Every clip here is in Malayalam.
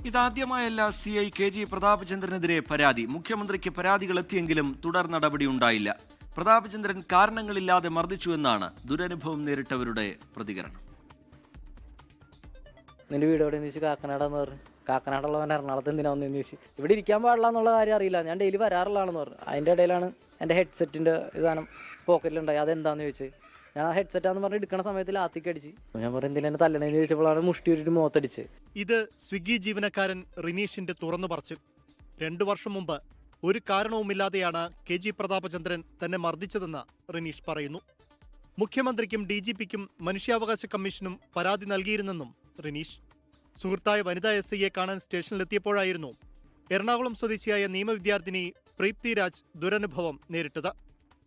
ഇതാദ്യമായല്ല CI KG പ്രതാപചന്ദ്രനെതിരെ പരാതി. മുഖ്യമന്ത്രിക്ക് പരാതികൾ എത്തിയെങ്കിലും തുടർ നടപടി ഉണ്ടായില്ല. പ്രതാപചന്ദ്രൻ കാരണങ്ങളില്ലാതെ മർദ്ദിച്ചുവെന്നാണ് ദുരനുഭവം നേരിട്ടവരുടെ പ്രതികരണം. നിന്റെ വീട് എവിടെ ചോദിച്ചു? കാക്കനാടെന്ന് പറഞ്ഞു. കാക്കനാടുള്ളവൻ എറണാകുളത്ത് എന്തിനാന്ന് ചോദിച്ചു. ഇവിടെ ഇരിക്കാൻ പാടില്ല എന്നുള്ള കാര്യം അറിയില്ല. ഞാൻ ഡെയിലി വരാറുള്ളതാണെന്ന് പറഞ്ഞു. അതിൻ്റെ ഇടയിലാണ് എൻ്റെ ഹെഡ്സെറ്റിൻ്റെ ഇതാണ് പോക്കറ്റിലുണ്ടായി. അതെന്താന്ന് ചോദിച്ചു. ഞാൻ ഹെഡ്സെറ്റാന്ന് പറഞ്ഞ് എടുക്കണ സമയത്ത് ലാത്തിക്ക് അടിച്ച്. ഞാൻ പറഞ്ഞു എന്തിനാ എന്നെ തല്ലണേന്ന് ചോദിച്ചപ്പോഴാണ് മുഷ്ടി ഒരു മുഖത്തടിച്ച്. ഇത് സ്വിഗ്ഗി ജീവനക്കാരൻ റിനീഷിന്റെ തുറന്നു പറച്ചിൽ. 2 വർഷം മുമ്പ് ഒരു കാരണവുമില്ലാതെയാണ് KG പ്രതാപചന്ദ്രൻ തന്നെ മർദ്ദിച്ചതെന്ന് റിനീഷ് പറയുന്നു. മുഖ്യമന്ത്രിക്കും DGPക്കും മനുഷ്യാവകാശ കമ്മീഷനും പരാതി നൽകിയിരുന്നെന്നും റിനീഷ്. സുഹൃത്തായ വനിതാ SIയെ കാണാൻ സ്റ്റേഷനിലെത്തിയപ്പോഴായിരുന്നു എറണാകുളം സ്വദേശിയായ നിയമവിദ്യാർത്ഥിനി പ്രീപ്തി രാജ് ദുരനുഭവം നേരിട്ടത്.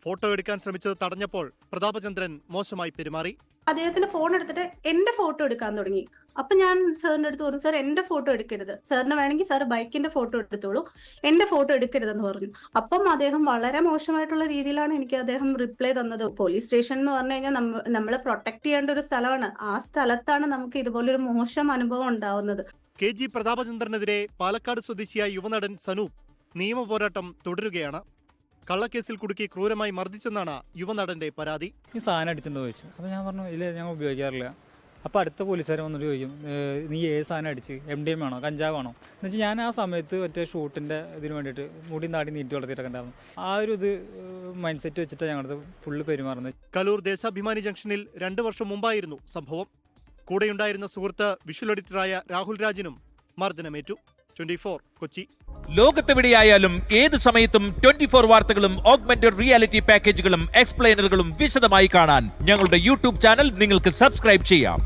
ഫോട്ടോ എടുക്കാൻ ശ്രമിച്ചത് തടഞ്ഞപ്പോൾ പ്രതാപചന്ദ്രൻ മോശമായി പെരുമാറി. അദ്ദേഹത്തിന്റെ ഫോൺ എടുത്തിട്ട് എന്റെ ഫോട്ടോ എടുക്കാൻ തുടങ്ങി. അപ്പൊ ഞാൻ സാറിന്റെ അടുത്ത് പറഞ്ഞു, സാർ എന്റെ ഫോട്ടോ എടുക്കരുത്, സാറിന് വേണമെങ്കിൽ സാർ ബൈക്കിന്റെ ഫോട്ടോ എടുത്തോളൂ, എന്റെ ഫോട്ടോ എടുക്കരുതെന്ന് പറഞ്ഞു. അപ്പം അദ്ദേഹം വളരെ മോശമായിട്ടുള്ള രീതിയിലാണ് എനിക്ക് അദ്ദേഹം റിപ്ലൈ തന്നത്. പോലീസ് സ്റ്റേഷൻ എന്ന് പറഞ്ഞു കഴിഞ്ഞാൽ നമ്മളെ പ്രൊട്ടക്ട് ചെയ്യേണ്ട ഒരു സ്ഥലമാണ്. ആ സ്ഥലത്താണ് നമുക്ക് ഇതുപോലൊരു മോശം അനുഭവം ഉണ്ടാവുന്നത്. KG പ്രതാപചന്ദ്രനെതിരെ പാലക്കാട് സ്വദേശിയായ യുവനടൻ സനൂപ് നിയമ പോരാട്ടം തുടരുകയാണ്. കള്ളക്കേസിൽ കുടുക്കി ക്രൂരമായി മർദ്ദിച്ചെന്നാണ് യുവനടന്റെ പരാതി. ഈ സാധനം അടിച്ചെന്ന് ചോദിച്ചു. അപ്പോൾ ഞാൻ പറഞ്ഞു ഇല്ല, ഞാൻ ഉപയോഗിക്കാറില്ല. അപ്പോൾ അടുത്ത പോലീസുകാർ വന്നിട്ട് ചോദിക്കും നീ ഏത് സാധനം അടിച്ച്, MDMA ആണോ കഞ്ചാവാണോ എന്ന് വെച്ചാൽ ഞാൻ ആ സമയത്ത് മറ്റേ ഷൂട്ടിൻ്റെ ഇതിന് വേണ്ടിയിട്ട് മുടിയും താടി നീട്ടി വളർത്തിയിട്ടൊക്കെ ഉണ്ടായിരുന്നു. ആ ഒരു മൈൻഡ് സെറ്റ് വെച്ചിട്ടാണ് ഞങ്ങളത് ഫുള്ള് പെരുമാറുന്നത്. കലൂർ ദേശാഭിമാനി ജംഗ്ഷനിൽ 2 വർഷം മുമ്പായിരുന്നു സംഭവം. കൂടെയുണ്ടായിരുന്ന സുഹൃത്ത് വിഷ്വൽ എഡിറ്ററായ രാഹുൽ രാജിനും മർദ്ദനമേറ്റു. 24 കൊച്ചി. ലോകത്തെവിടെയായാലും ഏത് സമയത്തും 24 വാർത്തകളും ഓഗ്മെന്റഡ് റിയാലിറ്റി പാക്കേജുകളും എക്സ്പ്ലെയിനറുകളും വിശദമായി കാണാൻ ഞങ്ങളുടെ YouTube ചാനൽ നിങ്ങൾക്ക് സബ്സ്ക്രൈബ് ചെയ്യാം.